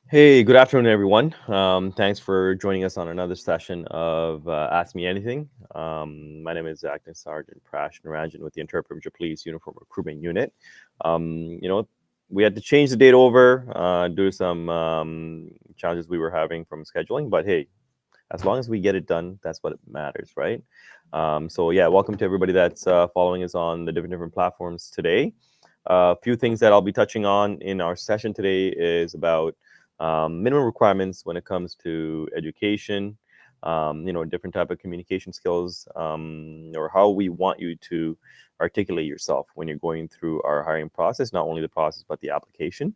Hey, good afternoon, everyone. Thanks for joining us on another session of Ask Me Anything. My name is Acting Sergeant Prash Narajan with the Interpreter Police Uniform Recruitment Unit. You know, we had to change the date over due to some challenges we were having from scheduling, but hey, as long as we get it done, that's what matters, right? So yeah, welcome to everybody that's following us on the different platforms today. A few things that I'll be touching on in our session today is about minimum requirements when it comes to education, different type of communication skills, or how we want you to articulate yourself when you're going through our hiring process, not only the process, but the application.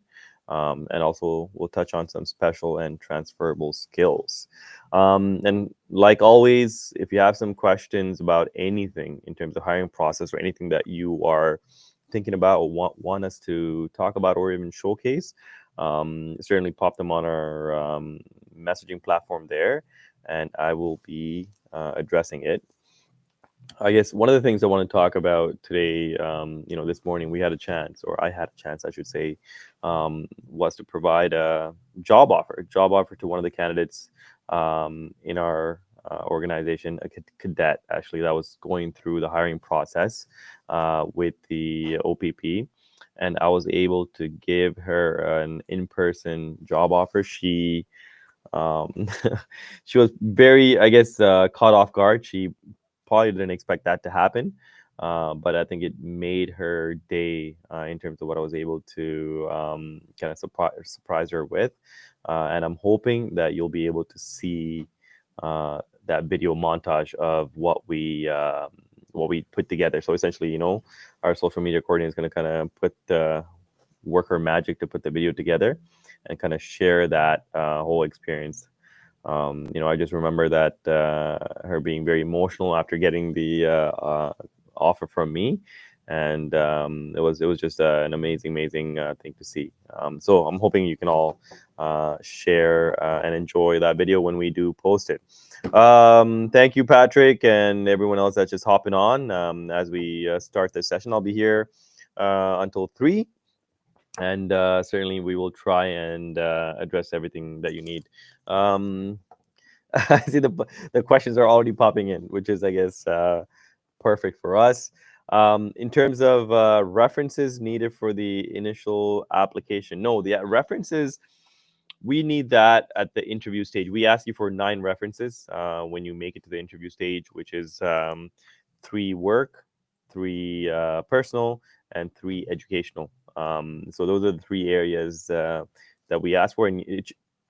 And also, we'll touch on some special and transferable skills. And like always, if you have some questions about anything in terms of hiring process or anything that you are thinking about or want us to talk about or even showcase, certainly pop them on our messaging platform there, and I will be addressing it. I guess one of the things I want to talk about today, this morning we had a chance, or I had a chance, I should say, was to provide a job offer to one of the candidates in our organization, a cadet actually that was going through the hiring process with the OPP, and I was able to give her an in-person job offer. Um, she was very, I guess, caught off guard. She probably didn't expect that to happen, but I think it made her day in terms of what I was able to kind of surprise her with. And I'm hoping that you'll be able to see that video montage of what we put together. So essentially, our social media coordinator is going to kind of work her magic to put the video together and kind of share that whole experience. I just remember that her being very emotional after getting the offer from me, and it was just an amazing thing to see. So I'm hoping you can all share and enjoy that video when we do post it. Thank you, Patrick, and everyone else that's just hopping on as we start this session. I'll be here until 3, and certainly we will try and address everything that you need. Um, I see the questions are already popping in, which is, I guess, perfect for us. In terms of references needed for the initial application, no, the references, we need that at the interview stage. We ask you for 9 references when you make it to the interview stage, which is 3 work, 3 personal, and 3 educational. So those are the 3 areas that we ask for, and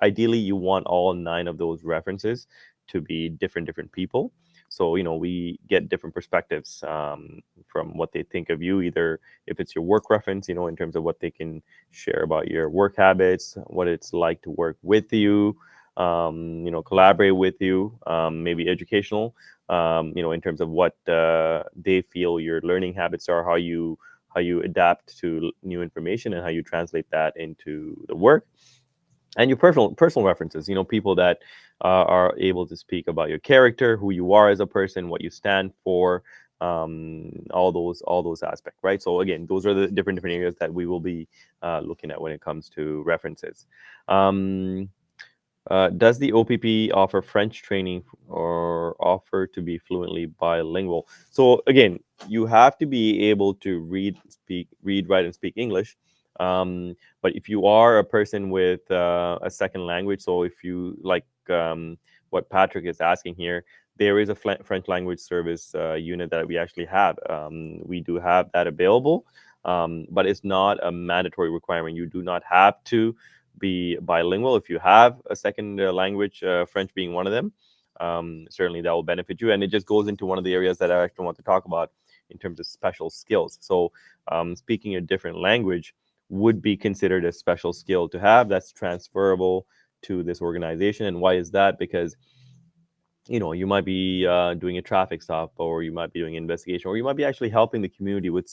ideally you want all 9 of those references to be different people. So we get different perspectives from what they think of you, either if it's your work reference, in terms of what they can share about your work habits, what it's like to work with you, collaborate with you, maybe educational, in terms of what they feel your learning habits are, how you adapt to new information, and how you translate that into the work. And your personal references, people that are able to speak about your character, who you are as a person, what you stand for, all those aspects, right? So again, those are the different areas that we will be looking at when it comes to references. um, does the OPP offer French training or offer to be fluently bilingual? So again, you have to be able to read, write, and speak English. But if you are a person with a second language, so if you like what Patrick is asking here, there is a French language service unit that we actually have. We do have that available, but it's not a mandatory requirement. You do not have to be bilingual. If you have a second language, French being one of them, certainly that will benefit you. And it just goes into one of the areas that I actually want to talk about in terms of special skills. So, speaking a different language would be considered a special skill to have that's transferable to this organization. And why is that? Because you might be doing a traffic stop, or you might be doing an investigation, or you might be actually helping the community with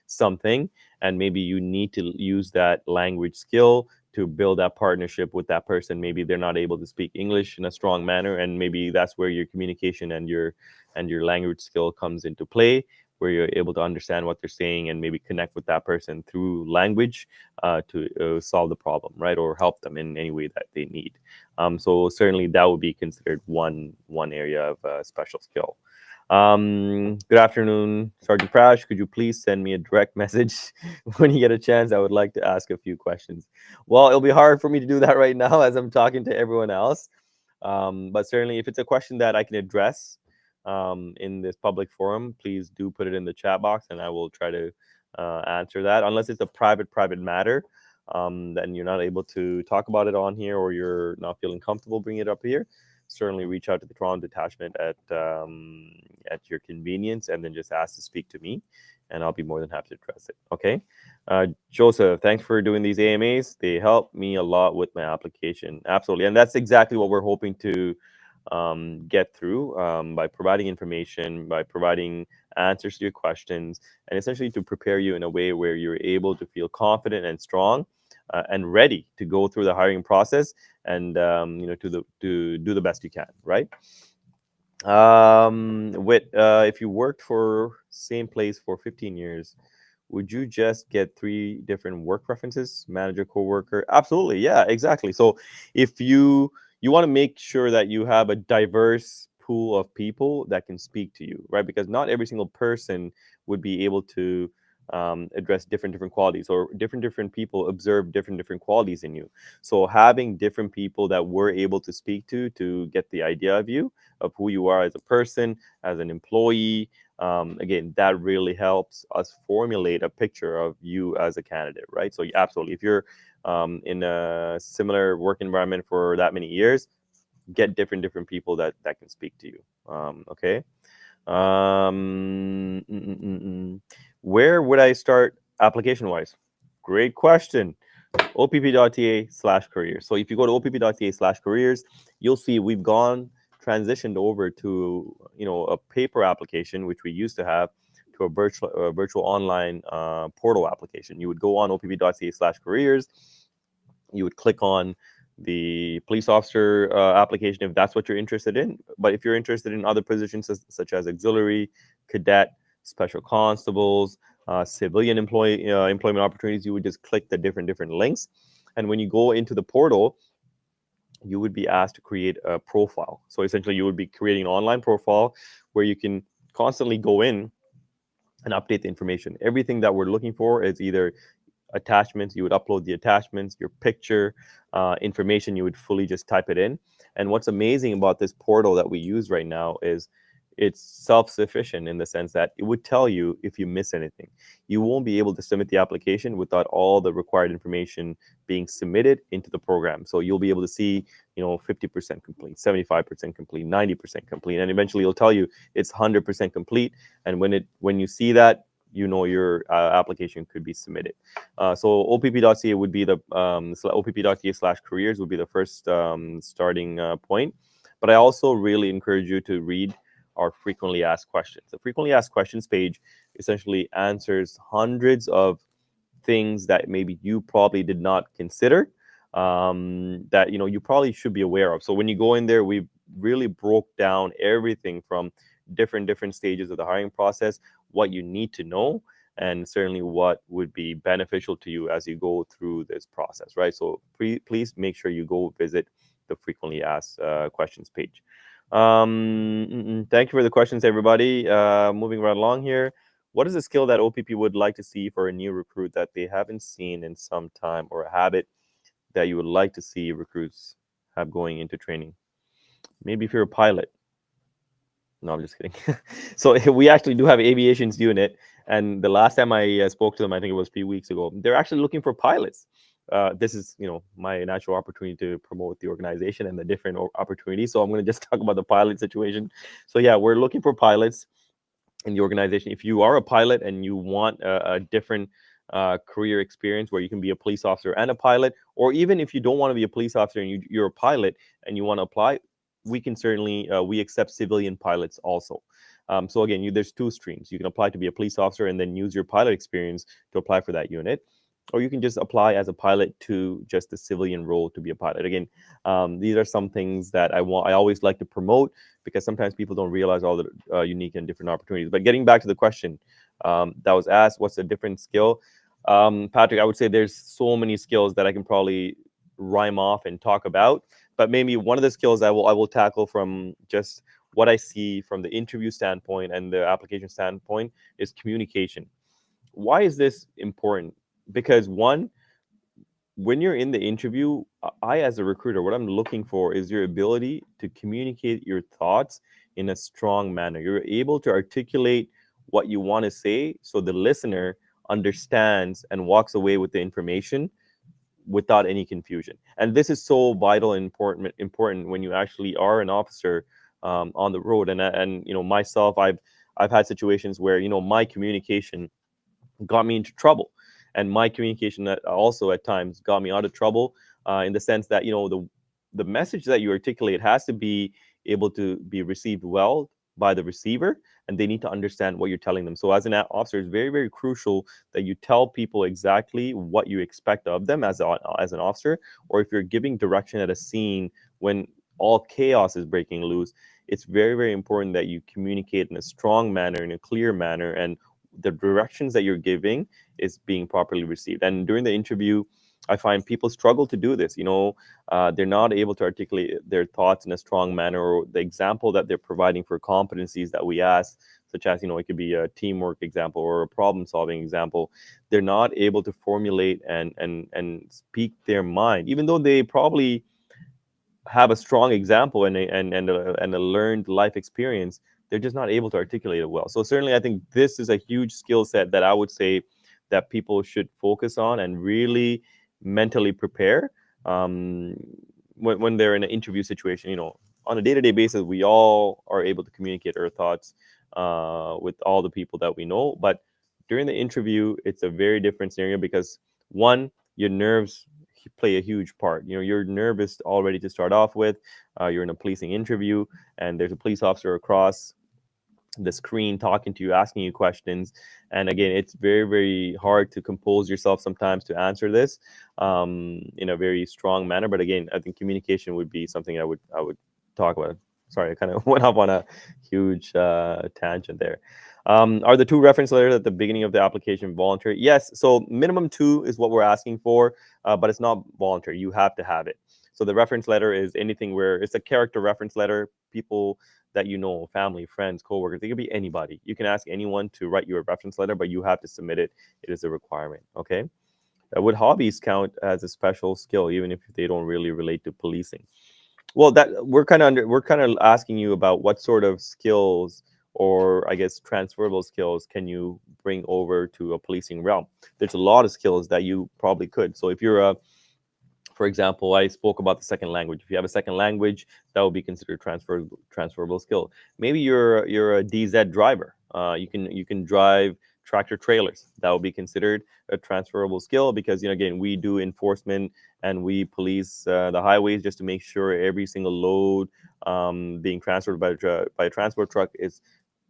something, and maybe you need to use that language skill to build that partnership with that person. Maybe they're not able to speak English in a strong manner, and maybe that's where your communication and your language skill comes into play. where you're able to understand what they're saying and maybe connect with that person through language to solve the problem, right, or help them in any way that they need. So certainly that would be considered one area of special skill. Good afternoon, Sergeant Prash. Could you please send me a direct message when you get a chance? I would like to ask a few questions. Well, it'll be hard for me to do that right now as I'm talking to everyone else. But certainly, if it's a question that I can address in this public forum, please do put it in the chat box, and I will try to answer that. Unless it's a private matter, then you're not able to talk about it on here, or you're not feeling comfortable bringing it up here. Certainly, reach out to the Toronto detachment at your convenience, and then just ask to speak to me, and I'll be more than happy to address it. Okay. Joseph, thanks for doing these AMAs. They help me a lot with my application. Absolutely. And that's exactly what we're hoping to get through by providing information, by providing answers to your questions, and essentially to prepare you in a way where you're able to feel confident and strong and ready to go through the hiring process and to do the best you can, right? If you worked for same place for 15 years, would you just get 3 different work references, manager, coworker? Absolutely, yeah, exactly. So if you want to make sure that you have a diverse pool of people that can speak to you, right? Because not every single person would be able to address different qualities, or different people observe different qualities in you. So having different people that we're able to speak to get the idea of you, of who you are as a person, as an employee, again, that really helps us formulate a picture of you as a candidate, right? So absolutely, if you're in a similar work environment for that many years, get different people that can speak to you. Okay. Where would I start application wise? Great question. opp.ca/careers. So if you go to opp.ca/careers, you'll see we've transitioned over to a paper application, which we used to have, to a virtual online portal application. You would go on opp.ca/careers. You would click on the police officer application if that's what you're interested in. But if you're interested in other positions such as auxiliary, cadet, special constables, civilian employment opportunities, you would just click the different links. And when you go into the portal, you would be asked to create a profile. So essentially, you would be creating an online profile where you can constantly go in and update the information. Everything that we're looking for is either attachments, you would upload the attachments, your picture, information, you would fully just type it in. And what's amazing about this portal that we use right now is it's self-sufficient in the sense that it would tell you if you miss anything. You won't be able to submit the application without all the required information being submitted into the program. So you'll be able to see, 50% complete, 75% complete, 90% complete, and eventually it'll tell you it's 100% complete. And when you see that, your application could be submitted. So opp.ca would be the opp.ca/careers would be the first starting point. But I also really encourage you to read our frequently asked questions. The frequently asked questions page essentially answers hundreds of things that maybe you probably did not consider, that you probably should be aware of. So when you go in there, we really broke down everything from different stages of the hiring process, what you need to know, and certainly what would be beneficial to you as you go through this process, right? So please make sure you go visit the frequently asked questions page. Thank you for the questions, everybody. Moving right along here. What is a skill that OPP would like to see for a new recruit that they haven't seen in some time, or a habit that you would like to see recruits have going into training? Maybe if you're a pilot. No, I'm just kidding. So we actually do have aviation's unit, and the last time I spoke to them, I think it was a few weeks ago, they're actually looking for pilots. This is, my natural opportunity to promote the organization and the different opportunities. So I'm going to just talk about the pilot situation. So yeah, we're looking for pilots in the organization. If you are a pilot and you want a different career experience where you can be a police officer and a pilot, or even if you don't want to be a police officer and you're a pilot and you want to apply, we can certainly we accept civilian pilots also. So again, there's 2 streams. You can apply to be a police officer and then use your pilot experience to apply for that unit. or you can just apply as a pilot to just the civilian role to be a pilot. Again, these are some things that I always like to promote, because sometimes people don't realize all the unique and different opportunities. But getting back to the question that was asked, what's a different skill? Patrick, I would say there's so many skills that I can probably rhyme off and talk about. But maybe one of the skills I will tackle from just what I see from the interview standpoint and the application standpoint is communication. Why is this important? Because one, when you're in the interview, I, as a recruiter, what I'm looking for is your ability to communicate your thoughts in a strong manner. You're able to articulate what you want to say so the listener understands and walks away with the information without any confusion. And this is so vital and important when you actually are an officer on the road. And myself, I've had situations where my communication got me into trouble, and my communication also at times got me out of trouble, in the sense that the message that you articulate has to be able to be received well by the receiver, and they need to understand what you're telling them. So as an officer, it's very, very crucial that you tell people exactly what you expect of them as an officer. Or if you're giving direction at a scene when all chaos is breaking loose, it's very, very important that you communicate in a strong manner, in a clear manner, and the directions that you're giving is being properly received. And during the interview, I find people struggle to do this. They're not able to articulate their thoughts in a strong manner, or the example that they're providing for competencies that we ask, such as it could be a teamwork example or a problem solving example. They're not able to formulate and speak their mind, even though they probably have a strong example and a learned life experience. They're just not able to articulate it well. So certainly, I think this is a huge skill set that I would say that people should focus on and really mentally prepare, um, when they're in an interview situation. On a day-to-day basis, we all are able to communicate our thoughts with all the people that we know, but during the interview, it's a very different scenario, because one, your nerves play a huge part. You're nervous already to start off with. You're in a policing interview, and there's a police officer across the screen talking to you, asking you questions. And again, it's very, very hard to compose yourself sometimes to answer this in a very strong manner. But again, I think communication would be something I would talk about. Sorry, I kind of went off on a huge tangent there. Are the two reference letters at the beginning of the application voluntary? Yes. So minimum 2 is what we're asking for, but it's not voluntary. You have to have it. So the reference letter is anything where it's a character reference letter. People that family, friends, coworkers, it could be anybody. You can ask anyone to write you a reference letter, but you have to submit it. It is a requirement. Okay. Would hobbies count as a special skill, even if they don't really relate to policing? Well, that we're kind of asking you about what sort of skills, or I guess transferable skills, can you bring over to a policing realm. There's a lot of skills that you probably could. So if you're a for example, I spoke about the second language. If you have a second language, that would be considered transferable skill. Maybe you're a DZ driver. You can drive tractor trailers. That would be considered a transferable skill, because again, we do enforcement and we police the highways just to make sure every single load being transferred by a transport truck is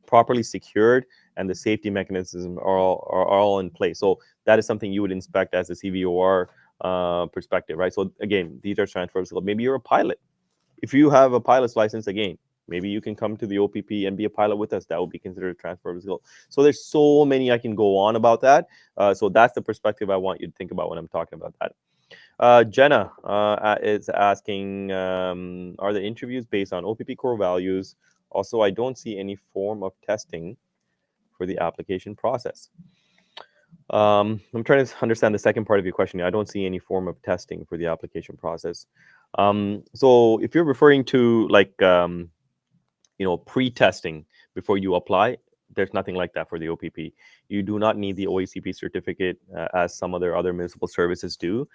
properly secured, and the safety mechanisms are all in place. So that is something you would inspect as a CVOR perspective, right? So again, these are transferable skills. Maybe you're a pilot. If you have a pilot's license, again, maybe you can come to the OPP and be a pilot with us. That would be considered a transferable skill. So there's so many I can go on about that. So that's the perspective I want you to think about when I'm talking about that. Jenna is asking, are the interviews based on OPP core values? Also, I don't see any form of testing for the application process. I'm trying to understand the second part of your question. I don't see any form of testing for the application process. So if you're referring to like, pre-testing before you apply, there's nothing like that for the OPP. You do not need the OACP certificate as some other municipal services do.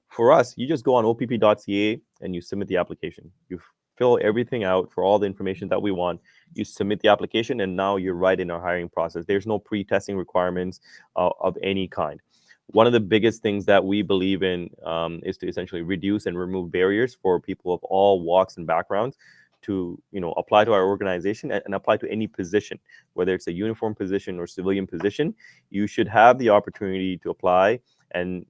For us, you just go on opp.ca and you submit the application. You fill everything out for all the information that we want. You submit the application, and now you're right in our hiring process. There's no pre-testing requirements of any kind. One of the biggest things that we believe in is to essentially reduce and remove barriers for people of all walks and backgrounds to apply to our organization and apply to any position, whether it's a uniform position or civilian position. You should have the opportunity to apply and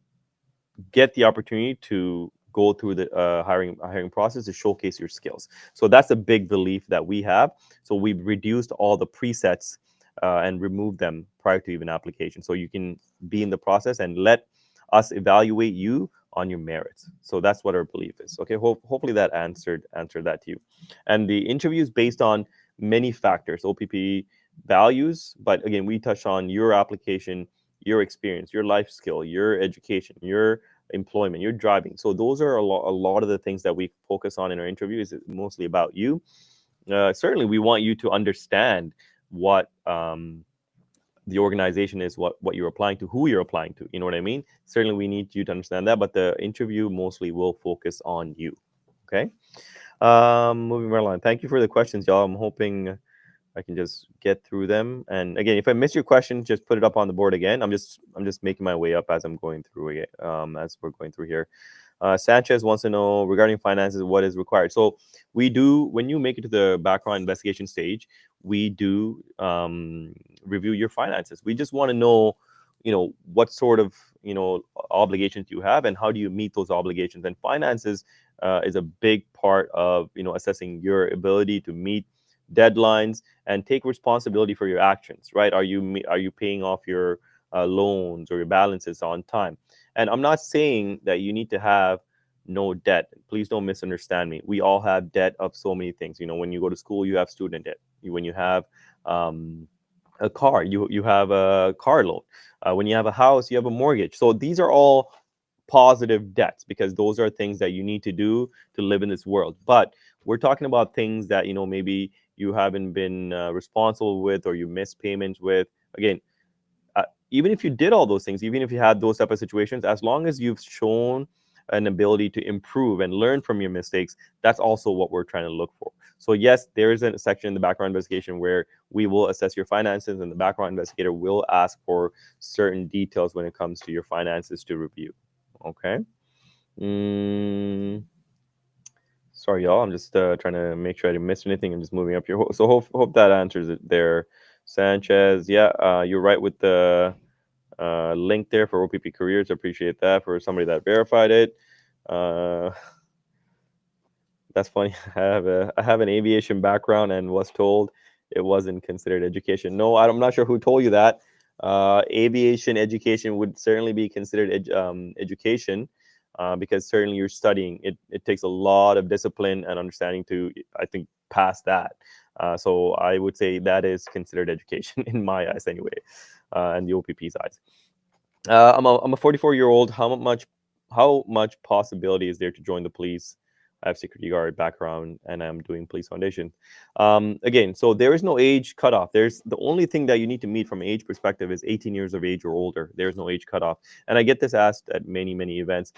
get the opportunity to go through the hiring process to showcase your skills. So that's a big belief that we have. So we've reduced all the presets and removed them prior to even application. So you can be in the process and let us evaluate you on your merits. So that's what our belief is. Okay, hopefully that answered that to you. And the interview is based on many factors, OPP values, but again, we touch on your application, your experience, your life skill, your education, your employment, your driving. So those are a lot of the things that we focus on in our interview. Is mostly about you. Certainly, we want you to understand what the organization is, what you're applying to, who you're applying to. You know what I mean? Certainly, we need you to understand that, but the interview mostly will focus on you. Okay. Moving right along. Thank you for the questions, y'all. I'm hoping I can just get through them. And again, if I miss your question, just put it up on the board again. I'm just making my way up as I'm going through it, as we're going through here. Sanchez wants to know regarding finances, what is required. So we do, when you make it to the background investigation stage, we do review your finances. We just want to know, what sort of, obligations you have and how do you meet those obligations. And finances is a big part of, assessing your ability to meet deadlines and take responsibility for your actions, right? Are you paying off your loans or your balances on time? And I'm not saying that you need to have no debt. Please don't misunderstand me. We all have debt of so many things. When you go to school, you have student debt. When you have a car, you have a car loan. When you have a house, you have a mortgage. So these are all positive debts because those are things that you need to do to live in this world. But we're talking about things that maybe you haven't been responsible with, or you miss payments with. Again, even if you did all those things, even if you had those type of situations, as long as you've shown an ability to improve and learn from your mistakes, that's also what we're trying to look for. So yes, there is a section in the background investigation where we will assess your finances, and the background investigator will ask for certain details when it comes to your finances to review. Okay. Sorry, y'all. I'm just trying to make sure I didn't miss anything. I'm just moving up here. So hope that answers it there. Sanchez, yeah, you're right with the link there for OPP Careers. Appreciate that for somebody that verified it. That's funny. I have an aviation background and was told it wasn't considered education. No, I'm not sure who told you that. Aviation education would certainly be considered education. Because certainly you're studying. It takes a lot of discipline and understanding to, I think, pass that. So I would say that is considered education in my eyes, anyway, and the OPP's eyes. I'm a 44-year-old. How much possibility is there to join the police? I have security guard background and I'm doing police foundation. Again, so there is no age cutoff. There's the only thing that you need to meet from an age perspective is 18 years of age or older. There's no age cutoff. And I get this asked at many, many events.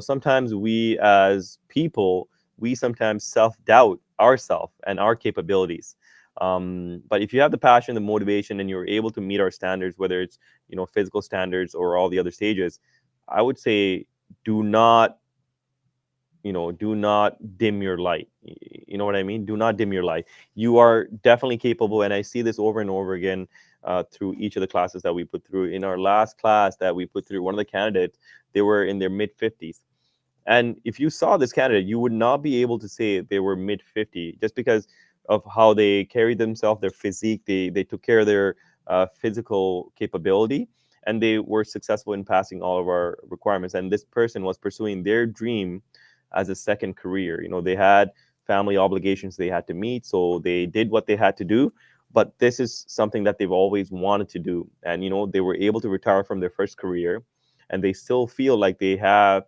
Sometimes we as people, we sometimes self-doubt ourselves and our capabilities. But if you have the passion, the motivation, and you're able to meet our standards, whether it's physical standards or all the other stages, I would say do not dim your light. You know what I mean? Do not dim your light. You are definitely capable, and I see this over and over again through each of the classes that we put through. In our last class that we put through, one of the candidates, they were in their mid 50s. And if you saw this candidate, you would not be able to say they were mid 50 just because of how they carried themselves, their physique. They took care of their physical capability, and they were successful in passing all of our requirements. And this person was pursuing their dream as a second career. They had family obligations they had to meet, so they did what they had to do. But this is something that they've always wanted to do. And, they were able to retire from their first career, and they still feel like they have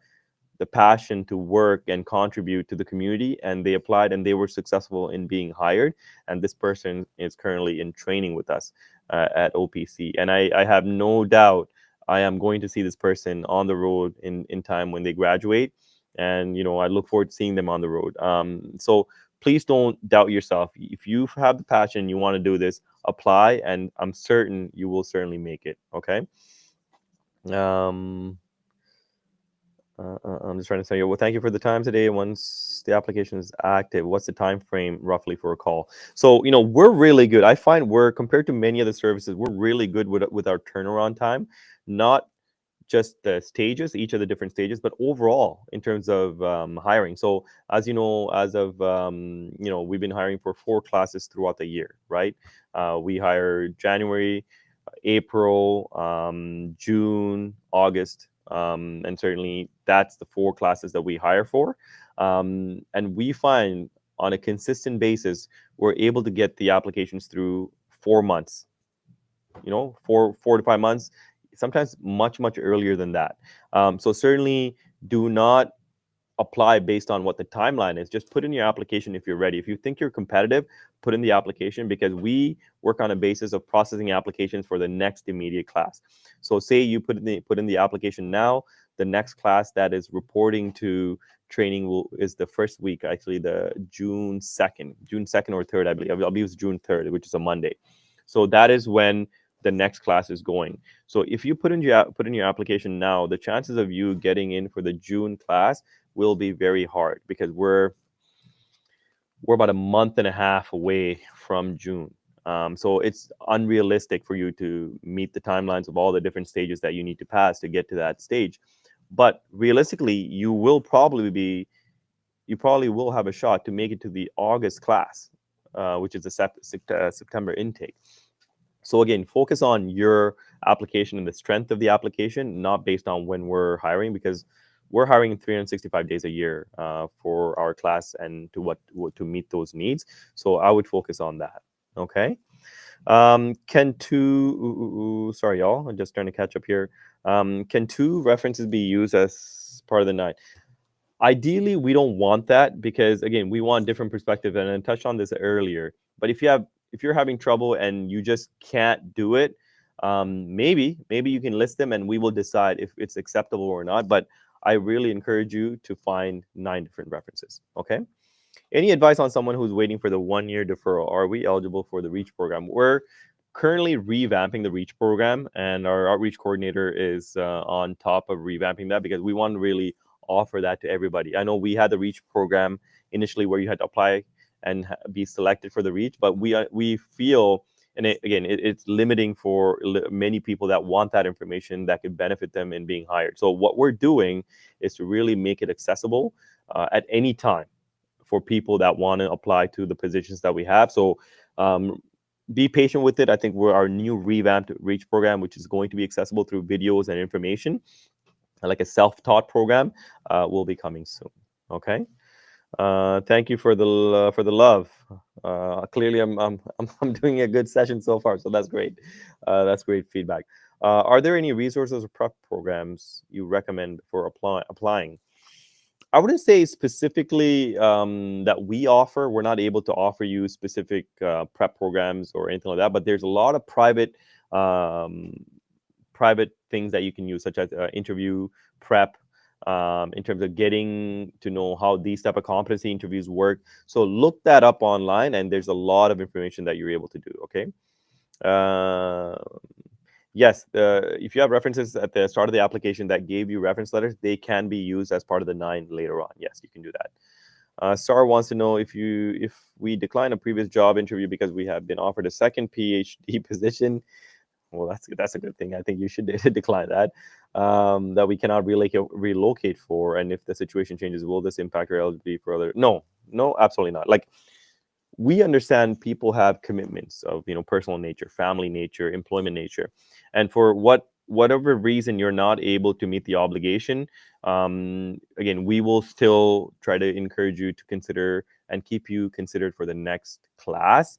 the passion to work and contribute to the community, and they applied and they were successful in being hired. And this person is currently in training with us at OPC, and I have no doubt I am going to see this person on the road in time when they graduate. And I look forward to seeing them on the road. So please don't doubt yourself. If you have the passion, you want to do this, apply, and I'm certain you will certainly make it. Okay. I'm just trying to say, well, thank you for the time today. Once the application is active, what's the time frame roughly for a call? So, we're really good. I find we're, compared to many other services, we're really good with our turnaround time. Not just the stages, each of the different stages, but overall in terms of hiring. So as you know, as of we've been hiring for 4 classes throughout the year, right? We hire January, April, June, August, and certainly that's the 4 classes that we hire for. And we find on a consistent basis, we're able to get the applications through 4 months, 4 to 5 months, sometimes much earlier than that. So certainly do not apply based on what the timeline is. Just put in your application if you're ready. If you think you're competitive, put in the application, because we work on a basis of processing applications for the next immediate class. So say you put in the application now, the next class that is reporting to training is the first week, actually the June 2nd or 3rd, I believe it's June 3rd, which is a Monday. So that is when the next class is going. So if you put in your application now, the chances of you getting in for the June class will be very hard, because we're about a month and a half away from June. So it's unrealistic for you to meet the timelines of all the different stages that you need to pass to get to that stage. But realistically, you probably will have a shot to make it to the August class, which is the September intake. So again, focus on your application and the strength of the application, not based on when we're hiring, because we're hiring 365 days a year for our class and to meet those needs. So I would focus on that. Okay. Can two? Sorry, y'all. I'm just trying to catch up here. Can 2 references be used as part of the 9? Ideally, we don't want that, because again, we want different perspectives, and I touched on this earlier. But if you're having trouble and you just can't do it, maybe you can list them and we will decide if it's acceptable or not. But I really encourage you to find 9 different references. Okay. Any advice on someone who's waiting for the 1-year deferral? Are we eligible for the REACH program? We're currently revamping the REACH program, and our outreach coordinator is on top of revamping that, because we want to really offer that to everybody. I know we had the REACH program initially where you had to apply and be selected for the REACH, but we feel, and it's limiting for many people that want that information that could benefit them in being hired. So what we're doing is to really make it accessible at any time for people that want to apply to the positions that we have. So be patient with it. I think our new revamped REACH program, which is going to be accessible through videos and information, like a self-taught program, will be coming soon. Okay. Thank you for the love. Clearly, I'm doing a good session so far, so that's great. That's great feedback. Are there any resources or prep programs you recommend for applying? I wouldn't say specifically that we offer. We're not able to offer you specific prep programs or anything like that, but there's a lot of private things that you can use, such as interview prep, in terms of getting to know how these type of competency interviews work. So look that up online, and there's a lot of information that you're able to do. Okay. Yes, if you have references at the start of the application that gave you reference letters, they can be used as part of the 9 later on. Yes, you can do that. Star wants to know if we decline a previous job interview because we have been offered a second PhD position. Well, that's a good thing. I think you should decline that. That we cannot relocate for, and if the situation changes, will this impact your eligibility for other? No, absolutely not. Like, we understand people have commitments of personal nature, family nature, employment nature, and for whatever reason you're not able to meet the obligation, again, we will still try to encourage you to consider and keep you considered for the next class.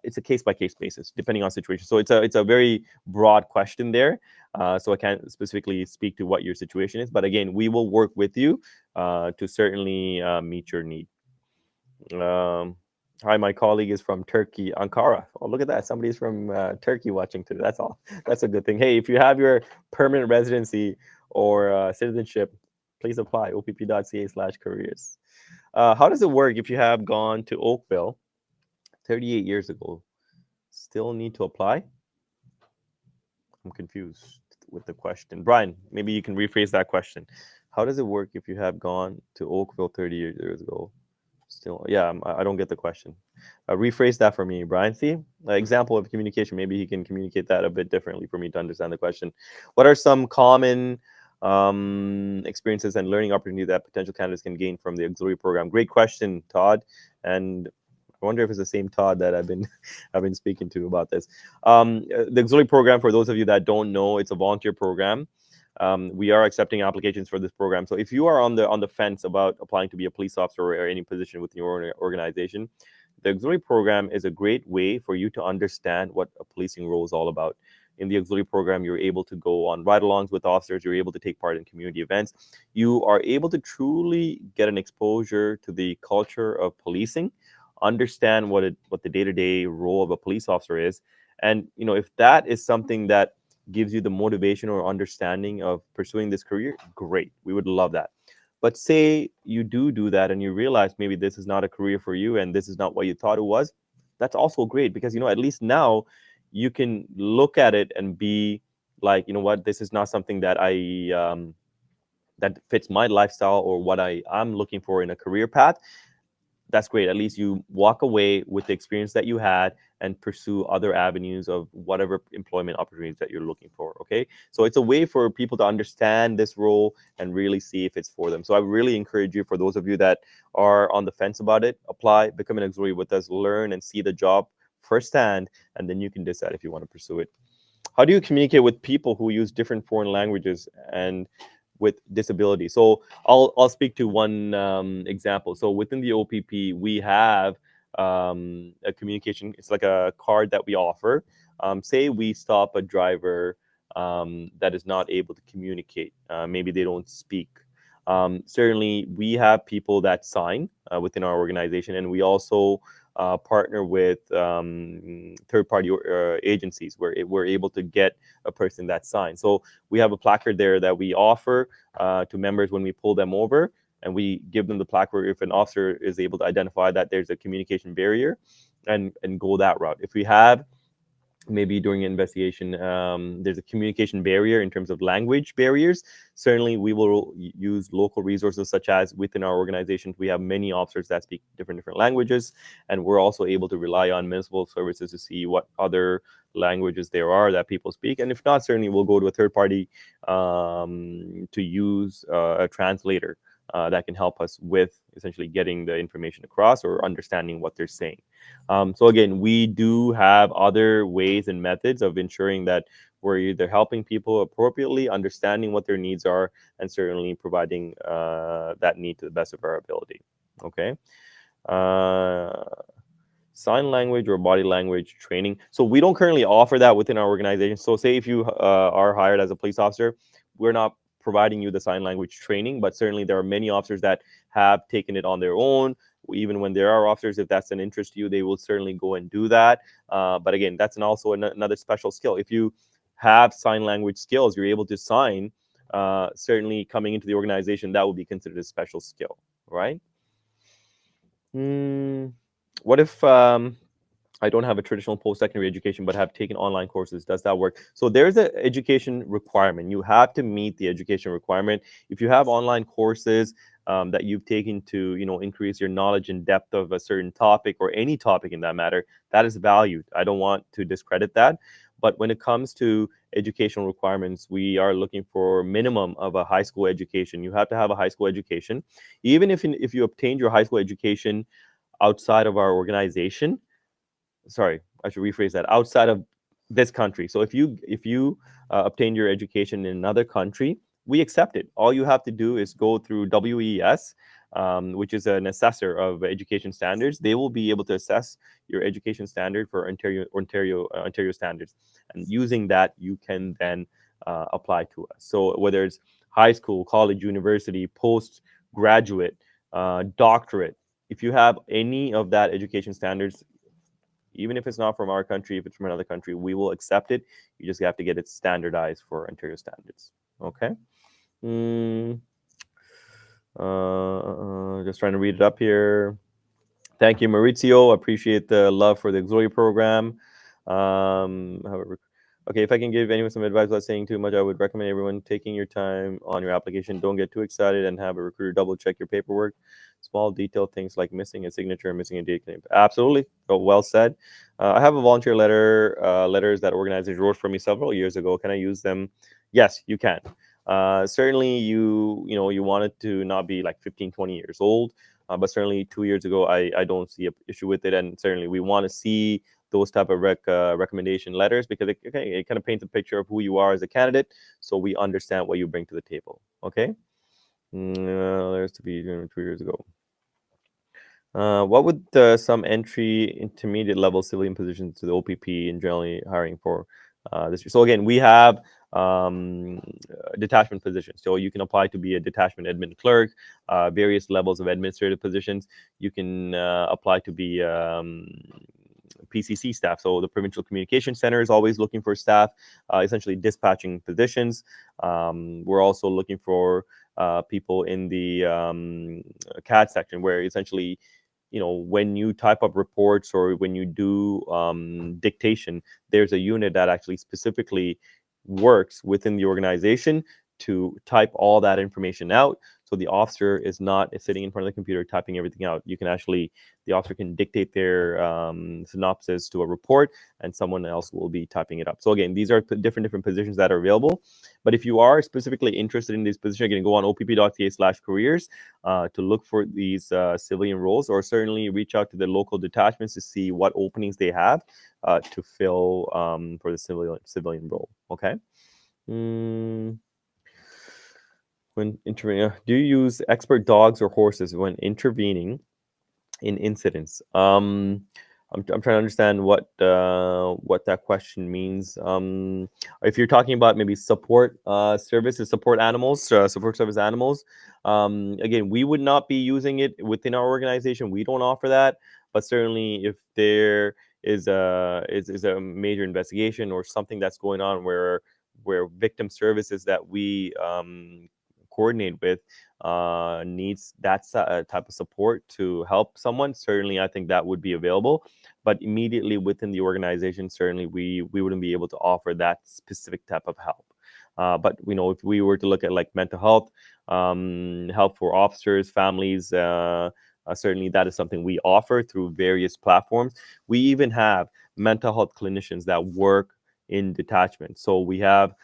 It's a case-by-case basis, depending on situation. So it's a very broad question there. So I can't specifically speak to what your situation is, but again, we will work with you to certainly meet your need. Hi, my colleague is from Turkey, Ankara. Oh, look at that. Somebody's from Turkey watching today. That's all. That's a good thing. Hey, if you have your permanent residency or citizenship, please apply, opp.ca/careers. How does it work if you have gone to Oakville 38 years ago? Still need to apply? I'm confused with the question. Brian, maybe you can rephrase that question. How does it work if you have gone to Oakville 30 years ago? Still, yeah, I don't get the question. Rephrase that for me, Brian. See, example of communication. Maybe he can communicate that a bit differently for me to understand the question. What are some common experiences and learning opportunities that potential candidates can gain from the auxiliary program? Great question, Todd. And I wonder if it's the same Todd that I've been I've been speaking to about this. The auxiliary program, for those of you that don't know, it's a volunteer program. We are accepting applications for this program. So if you are on the fence about applying to be a police officer or any position within your organization, the auxiliary program is a great way for you to understand what a policing role is all about. In the auxiliary program, you're able to go on ride-alongs with officers. You're able to take part in community events. You are able to truly get an exposure to the culture of policing, understand what the day-to-day role of a police officer is, and if that is something that gives you the motivation or understanding of pursuing this career, great. We would love that. But say you do that and you realize maybe this is not a career for you and this is not what you thought it was, that's also great because at least now you can look at it and be like, what, this is not something that that fits my lifestyle or what I'm looking for in a career path. That's great. At least you walk away with the experience that you had and pursue other avenues of whatever employment opportunities that you're looking for. Okay. So it's a way for people to understand this role and really see if it's for them. So I really encourage you, for those of you that are on the fence about it, apply, become an auxiliary with us, learn and see the job firsthand, and then you can decide if you want to pursue it. How do you communicate with people who use different foreign languages and with disability? So I'll speak to one example. So within the OPP, we have a communication. It's like a card that we offer. Say we stop a driver that is not able to communicate. Maybe they don't speak. Certainly, we have people that sign within our organization, and we also partner with third-party agencies where we're able to get a person that signs. So we have a placard there that we offer to members when we pull them over, and we give them the placard if an officer is able to identify that there's a communication barrier, and go that route. If we have maybe during an investigation there's a communication barrier in terms of language barriers, certainly we will use local resources, such as within our organizations we have many officers that speak different languages, and we're also able to rely on municipal services to see what other languages there are that people speak. And if not, certainly we'll go to a third party to use a translator that can help us with essentially getting the information across or understanding what they're saying. So again, we do have other ways and methods of ensuring that we're either helping people appropriately, understanding what their needs are, and certainly providing that need to the best of our ability. Okay. Sign language or body language training. So we don't currently offer that within our organization. So say if you are hired as a police officer, we're not providing you the sign language training, but certainly there are many officers that have taken it on their own. Even when there are officers, if that's an interest to you, they will certainly go and do that. But again, that's also another special skill. If you have sign language skills, you're able to sign, certainly coming into the organization, that would be considered a special skill, right? What if I don't have a traditional post-secondary education but have taken online courses? Does that work? So there's an education requirement. You have to meet the education requirement. If you have online courses that you've taken to, increase your knowledge and depth of a certain topic or any topic in that matter, that is valued. I don't want to discredit that. But when it comes to educational requirements, we are looking for minimum of a high school education. You have to have a high school education. Even if you obtained your high school education outside of our organization, sorry, I should rephrase that, outside of this country. So if you obtain your education in another country, we accept it. All you have to do is go through WES, which is an assessor of education standards. They will be able to assess your education standard for Ontario standards, and using that, you can then apply to us. So whether it's high school, college, university, postgraduate, doctorate, if you have any of that education standards, even if it's not from our country, if it's from another country, we will accept it. You just have to get it standardized for Ontario standards. Okay. Just trying to read it up here. Thank you, Maurizio. Appreciate the love for the auxiliary program. However, Okay, if I can give anyone some advice without saying too much, I would recommend everyone taking your time on your application. Don't get too excited and have a recruiter double check your paperwork. Small detail things like missing a signature, missing a date. Absolutely, well said. I have a volunteer letters that organizers wrote for me several years ago. Can I use them? Yes, you can. Certainly, you want it to not be like 15, 20 years old. But certainly 2 years ago, I don't see an issue with it, and certainly we want to see those type of recommendation letters because it kind of paints a picture of who you are as a candidate, so we understand what you bring to the table. Okay, there's to be 2 years ago. What would some entry intermediate level civilian positions to the OPP in generally hiring for this year? So again, we have detachment positions. So you can apply to be a detachment admin clerk, various levels of administrative positions. You can apply to be PCC staff. So the Provincial Communication Center is always looking for staff, essentially dispatching positions. We're also looking for people in the CAD section, where essentially, when you type up reports or when you do dictation, there's a unit that actually specifically works within the organization to type all that information out. So the officer is not sitting in front of the computer typing everything out. The officer can dictate their synopsis to a report, and someone else will be typing it up. So again, these are different positions that are available. But if you are specifically interested in this position, again, go on opp.ca/careers to look for these civilian roles, or certainly reach out to the local detachments to see what openings they have to fill for the civilian role. Okay. When intervening, do you use expert dogs or horses when intervening in incidents? I'm trying to understand what that question means. If you're talking about maybe support services, support service animals, again, we would not be using it within our organization. We don't offer that, but certainly if there is a major investigation or something that's going on where victim services that we coordinate with needs that type of support to help someone, certainly I think that would be available. But immediately within the organization, certainly we wouldn't be able to offer that specific type of help. But if we were to look at like mental health, help for officers, families, certainly that is something we offer through various platforms. We even have mental health clinicians that work in detachment. So we have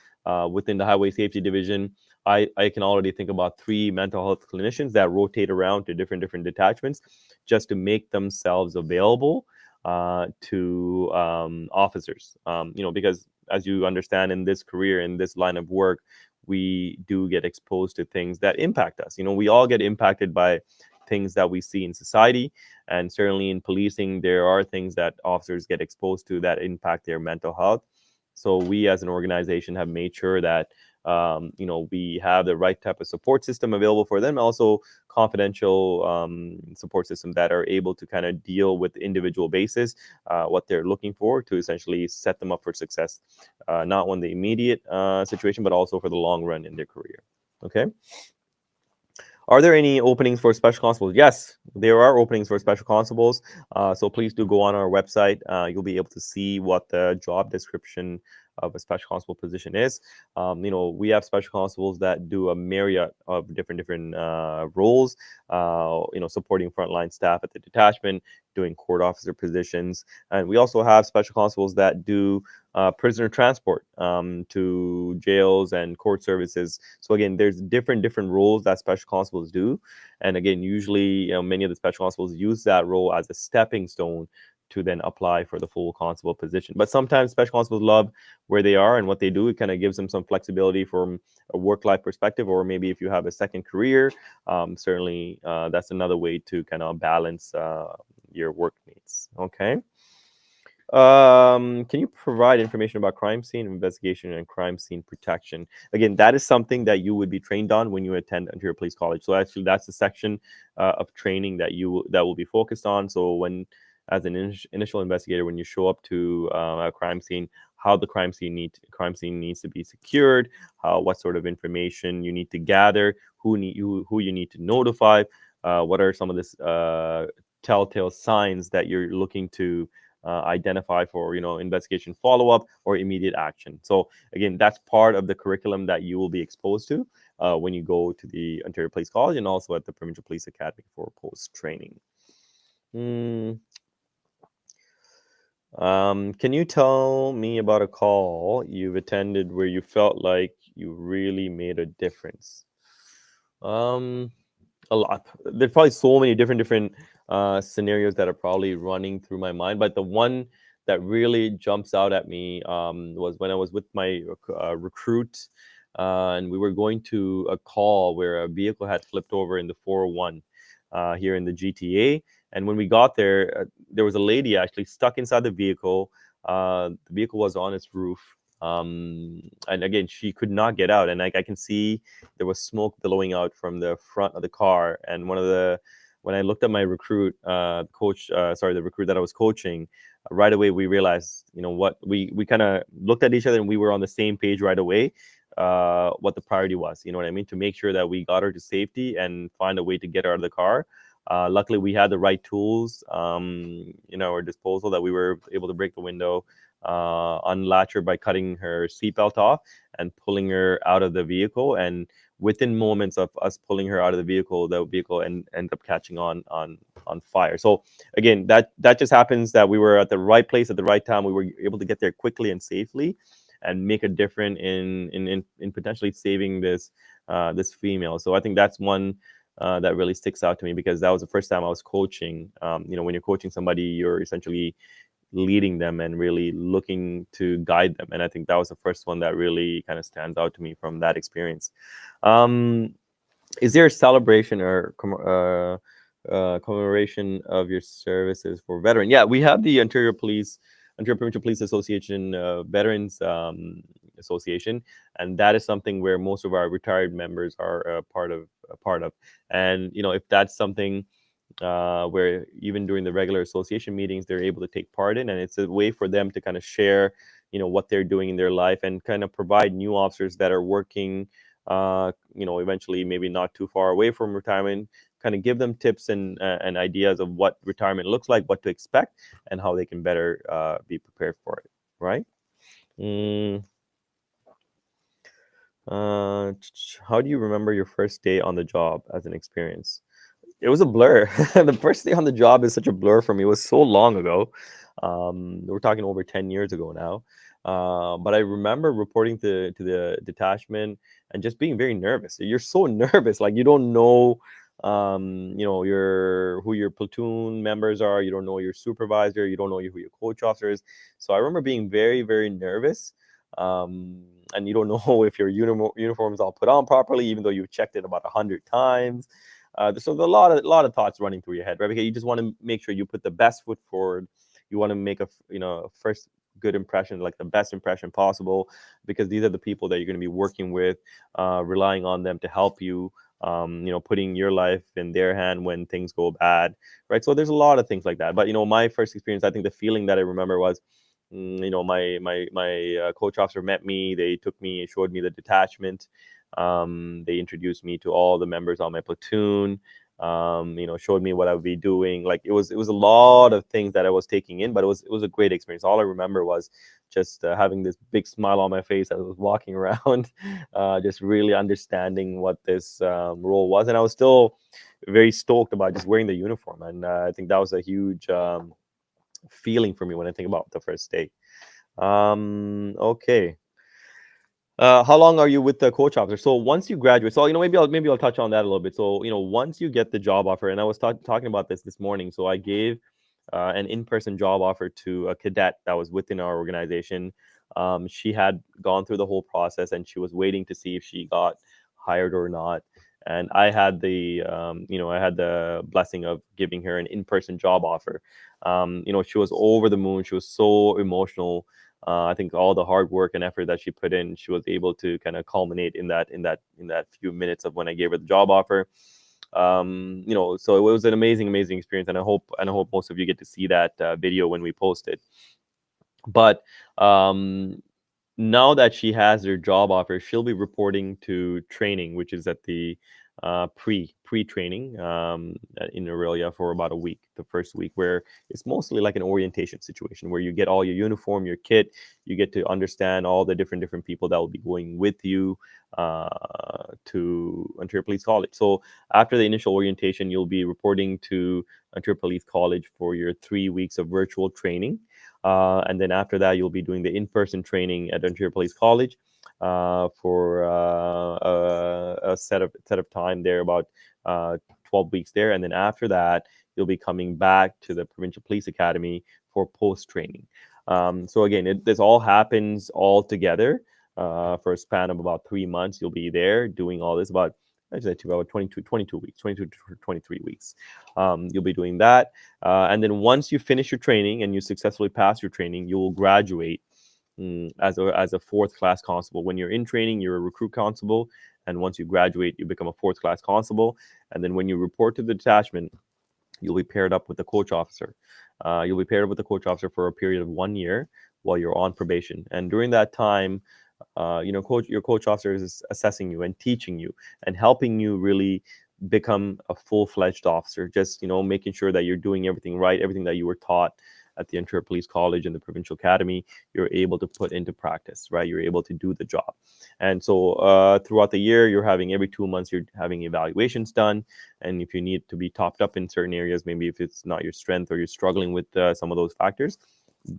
within the Highway Safety Division, I can already think about 3 mental health clinicians that rotate around to different detachments just to make themselves available to officers. Because as you understand, in this career, in this line of work, we do get exposed to things that impact us. We all get impacted by things that we see in society, and certainly in policing, there are things that officers get exposed to that impact their mental health. So we as an organization have made sure that we have the right type of support system available for them, also confidential support system that are able to kind of deal with individual basis, what they're looking for to essentially set them up for success, not on the immediate situation, but also for the long run in their career. Okay. Are there any openings for special constables? Yes, there are openings for special constables. So please do go on our website. You'll be able to see what the job description of a special constable position is. We have special constables that do a myriad of different roles. Supporting frontline staff at the detachment, doing court officer positions, and we also have special constables that do prisoner transport to jails and court services. So again, there's different roles that special constables do, and again, usually many of the special constables use that role as a stepping stone to then apply for the full constable position. But sometimes special constables love where they are and what they do. It kind of gives them some flexibility from a work-life perspective, or maybe if you have a second career, certainly that's another way to kind of balance your work needs. Okay. Can you provide information about crime scene investigation and crime scene protection? Again, that is something that you would be trained on when you attend Ontario Police College. So actually, that's the section of training that will be focused on. So when, as an initial investigator, when you show up to a crime scene, how the crime scene needs to be secured, what sort of information you need to gather, who you need to notify, what are some of the telltale signs that you're looking to identify for investigation follow-up or immediate action. So again, that's part of the curriculum that you will be exposed to when you go to the Ontario Police College and also at the Provincial Police Academy for post training. Can you tell me about a call you've attended where you felt like you really made a difference? A lot. There's probably so many different scenarios that are probably running through my mind, but the one that really jumps out at me was when I was with my recruit, and we were going to a call where a vehicle had flipped over in the 401 here in the GTA. And when we got there, there was a lady actually stuck inside the vehicle. The vehicle was on its roof. And again, she could not get out. And I can see there was smoke billowing out from the front of the car. And when I looked at my recruit, the recruit that I was coaching, right away we realized, what we kind of looked at each other and we were on the same page right away. What the priority was, you know what I mean, to make sure that we got her to safety and find a way to get her out of the car. Luckily, we had the right tools in our disposal that we were able to break the window, unlatch her by cutting her seatbelt off and pulling her out of the vehicle. And within moments of us pulling her out of the vehicle ended up catching on fire. So again, that just happens that we were at the right place at the right time. We were able to get there quickly and safely and make a difference in potentially saving this female. So I think that's one that really sticks out to me, because that was the first time I was coaching. When you're coaching somebody, you're essentially leading them and really looking to guide them. And I think that was the first one that really kind of stands out to me from that experience. Is there a celebration or commemoration of your services for veteran? Yeah, we have the Ontario Provincial Police Association Veterans Association, and that is something where most of our retired members are a part of. And if that's something where even during the regular association meetings they're able to take part in, and it's a way for them to kind of share what they're doing in their life and kind of provide new officers that are working eventually maybe not too far away from retirement, kind of give them tips and ideas of what retirement looks like, what to expect, and how they can better be prepared for it, right? How do you remember your first day on the job as an experience? It was a blur. The first day on the job is such a blur for me. It was so long ago. We're talking over 10 years ago now. But I remember reporting to the detachment and just being very nervous. You're so nervous, like you don't know, who your platoon members are. You don't know your supervisor. You don't know who your coach officer is. So I remember being very, very nervous. And you don't know if your uniform is all put on properly, even though you've checked it about 100 times. So there's a lot of thoughts running through your head, right? Because you just want to make sure you put the best foot forward. You want to make a first good impression, like the best impression possible, because these are the people that you're going to be working with, relying on them to help you. Putting your life in their hand when things go bad, right? So there's a lot of things like that. But my first experience, I think the feeling that I remember was, my coach officer met me. They took me, showed me the detachment. They introduced me to all the members on my platoon. Showed me what I would be doing. Like it was a lot of things that I was taking in, but it was a great experience. All I remember was just having this big smile on my face as I was walking around, just really understanding what this role was, and I was still very stoked about just wearing the uniform. And I think that was a huge feeling for me when I think about the first day. Okay. How long are you with the coach officer? So once you graduate, so maybe I'll touch on that a little bit. So once you get the job offer, and I was talking about this morning. So I gave an in-person job offer to a cadet that was within our organization. She had gone through the whole process, and she was waiting to see if she got hired or not. And I had the blessing of giving her an in-person job offer. She was over the moon. She was so emotional. I think all the hard work and effort that she put in, she was able to kind of culminate in that few minutes of when I gave her the job offer. So it was an amazing experience, and I hope most of you get to see that video when we post it. But now that she has her job offer, she'll be reporting to training, which is at the pre training in Aurelia for about a week, the first week, where it's mostly like an orientation situation where you get all your uniform, your kit, you get to understand all the different people that will be going with you to Ontario Police College. So after the initial orientation, you'll be reporting to Ontario Police College for your 3 weeks of virtual training. And then after that, you'll be doing the in-person training at Ontario Police College for a set of time there, about 12 weeks there. And then after that, you'll be coming back to the Provincial Police Academy for post-training. So again, this all happens all together for a span of about 3 months. You'll be there doing all this, about I said about 22 weeks, 22 to 23 weeks. You'll be doing that. And then once you finish your training and you successfully pass your training, you will graduate as a fourth class constable. When you're in training, you're a recruit constable. And once you graduate, you become a fourth class constable. And then when you report to the detachment, you'll be paired up with the coach officer. You'll be paired up with the coach officer for a period of 1 year while you're on probation. And during that time, your coach officer is assessing you and teaching you and helping you really become a full-fledged officer. Just making sure that you're doing everything right, everything that you were taught at the Ontario Police College and the Provincial Academy, you're able to put into practice, right? You're able to do the job. And so throughout the year, you're having every 2 months, you're having evaluations done. And if you need to be topped up in certain areas, maybe if it's not your strength or you're struggling with some of those factors,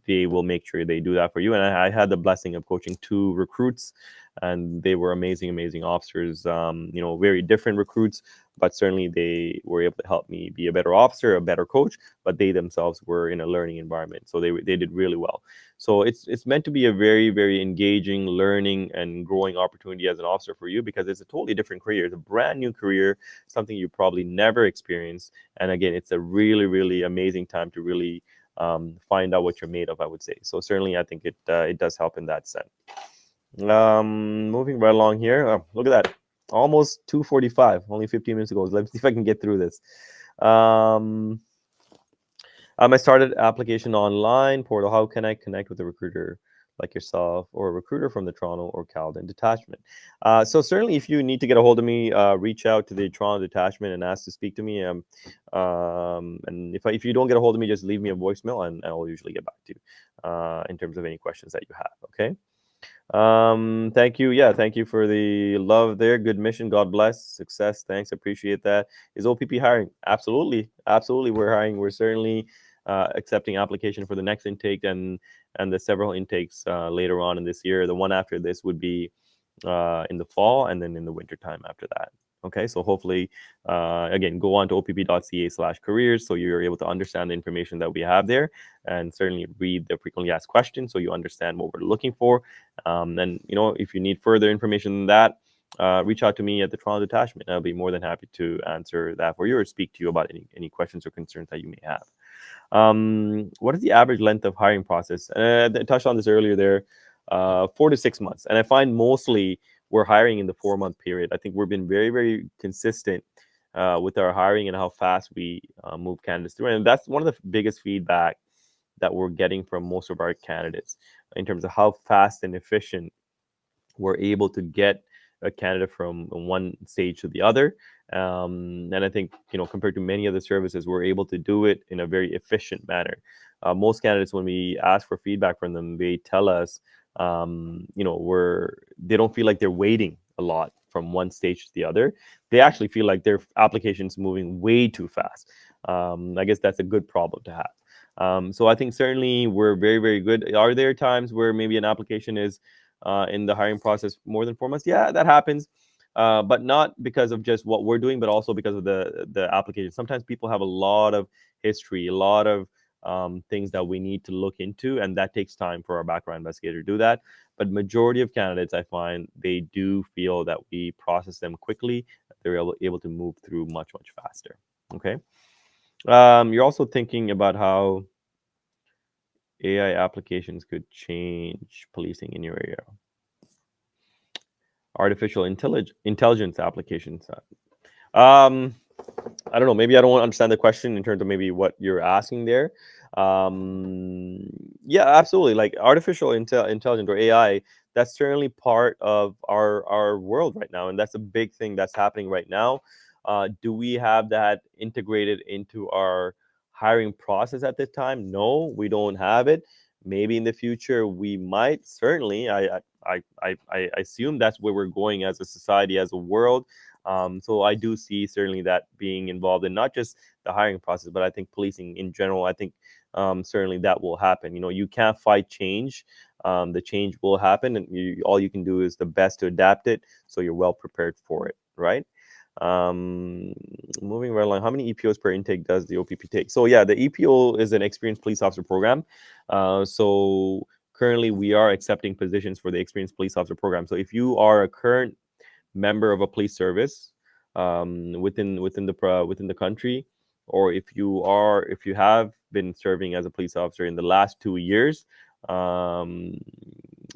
they will make sure they do that for you. And I had the blessing of coaching 2 recruits, and they were amazing officers. Very different recruits, but certainly they were able to help me be a better officer, a better coach. But they themselves were in a learning environment, so they did really well. So it's meant to be a very engaging, learning and growing opportunity as an officer for you, because it's a totally different career. It's a brand new career, something you probably never experienced. And again, it's a really amazing time to really find out what you're made of, I would say. So certainly, I think it does help in that sense. Moving right along here. Oh, look at that, almost 2:45. Only 15 minutes ago. Let's see if I can get through this. I started application online portal. How can I connect with a recruiter like yourself or a recruiter from the Toronto or Caledon detachment? So certainly, if you need to get a hold of me, reach out to the Toronto detachment and ask to speak to me. And if you don't get a hold of me, just leave me a voicemail, and I'll usually get back to you in terms of any questions that you have. Okay. Thank you. Yeah, thank you for the love there. Good mission. God bless. Success. Thanks. Appreciate that. Is OPP hiring? Absolutely. We're hiring. We're certainly accepting application for the next intake and the several intakes later on in this year. The one after this would be in the fall, and then in the winter time after that. Okay, so hopefully, again, go on to opp.ca/careers so you're able to understand the information that we have there, and certainly read the frequently asked questions so you understand what we're looking for. And if you need further information than that, reach out to me at the Toronto detachment. I'll be more than happy to answer that for you or speak to you about any questions or concerns that you may have. What is the average length of hiring process? I touched on this earlier there, 4 to 6 months. And I find mostly we're hiring in the 4-month period. I think we've been very consistent with our hiring and how fast we move candidates through. And that's one of the biggest feedback that we're getting from most of our candidates in terms of how fast and efficient we're able to get a candidate from one stage to the other. And I think, compared to many other services, we're able to do it in a very efficient manner. Most candidates, when we ask for feedback from them, they tell us, they don't feel like they're waiting a lot from one stage to the other. They actually feel like their application's moving way too fast. I guess that's a good problem to have. So I think certainly we're very good. Are there times where maybe an application is in the hiring process more than 4 months? Yeah, that happens. But not because of just what we're doing, but also because of the application. Sometimes people have a lot of history, a lot of things that we need to look into, and that takes time for our background investigator to do that. But majority of candidates, I find, they do feel that we process them quickly. They're able to move through much faster. Okay. You're also thinking about how AI applications could change policing in your area. Artificial intelligence applications. I don't know. Maybe I don't understand the question in terms of maybe what you're asking there. Yeah, absolutely. Like artificial intelligence or AI, that's certainly part of our world right now, and that's a big thing that's happening right now. Do we have that integrated into our hiring process at this time? No, we don't have it. Maybe in the future we might. Certainly, I assume that's where we're going as a society, as a world. So I do see certainly that being involved in not just the hiring process, but I think policing in general. I think certainly that will happen. You know, you can't fight change. The change will happen, and all you can do is the best to adapt it, so you're well prepared for it, right? Um, Moving right along, how many EPOs per intake does the OPP take? So yeah, the EPO is an experienced police officer program. So currently we are accepting positions for the experienced police officer program. So if you are a current member of a police service within the country, or if you have been serving as a police officer in the last 2 years um,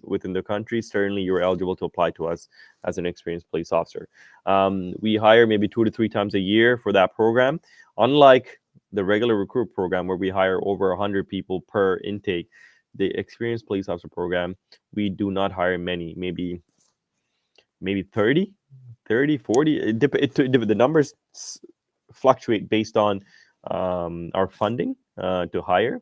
within the country, certainly you're eligible to apply to us as an experienced police officer. We hire maybe 2 to 3 times a year for that program. Unlike the regular recruit program where we hire over 100 people per intake, the experienced police officer program, we do not hire many, maybe 30, 40. The numbers fluctuate based on our funding to hire,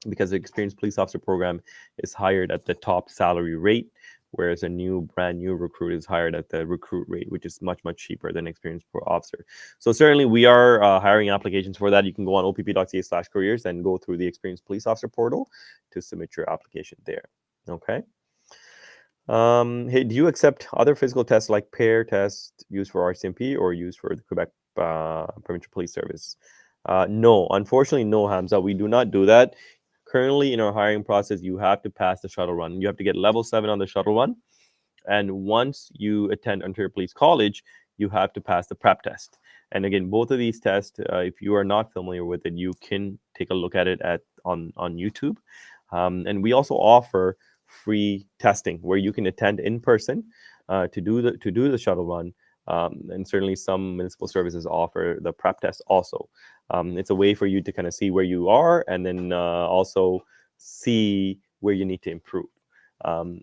because the experienced police officer program is hired at the top salary rate, whereas a brand new recruit is hired at the recruit rate, which is much cheaper than experienced officer. So certainly we are hiring applications for that. You can go on opp.ca/careers and go through the experienced police officer portal to submit your application there. Okay. Hey, do you accept other physical tests like pair test used for RCMP or used for the Quebec Provincial Police Service? No, unfortunately, no, Hamza. We do not do that. Currently, in our hiring process, you have to pass the shuttle run. You have to get level 7 on the shuttle run. And once you attend Ontario Police College, you have to pass the prep test. And again, both of these tests, if you are not familiar with it, you can take a look at it on YouTube. And we also offer free testing where you can attend in person to do the shuttle run. And certainly some municipal services offer the prep test also. It's a way for you to kind of see where you are, and then also see where you need to improve.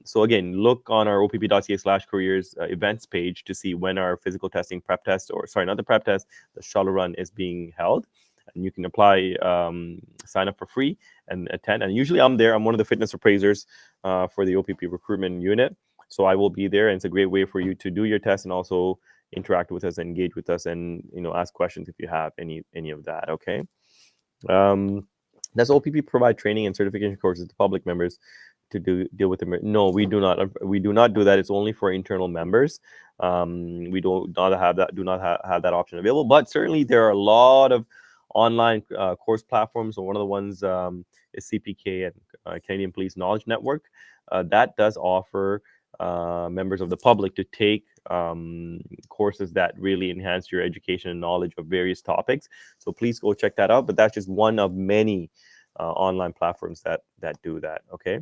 So again, look on our opp.ca/careers events page to see when our physical testing prep test, or sorry, not the prep test, the shuttle run is being held. And you can apply, sign up for free and attend. And usually I'm there. I'm one of the fitness appraisers for the OPP recruitment unit. So I will be there, and it's a great way for you to do your test and also interact with us, engage with us, and ask questions if you have any of that. Okay. Does OPP provide training and certification courses to public members to deal with them? No, we do not. We do not do that. It's only for internal members. We do not have that option available. But certainly there are a lot of online course platforms, and one of the ones is CPK and Canadian Police Knowledge Network. That does offer members of the public to take courses that really enhance your education and knowledge of various topics. So please go check that out. But that's just one of many online platforms that do that. Okay.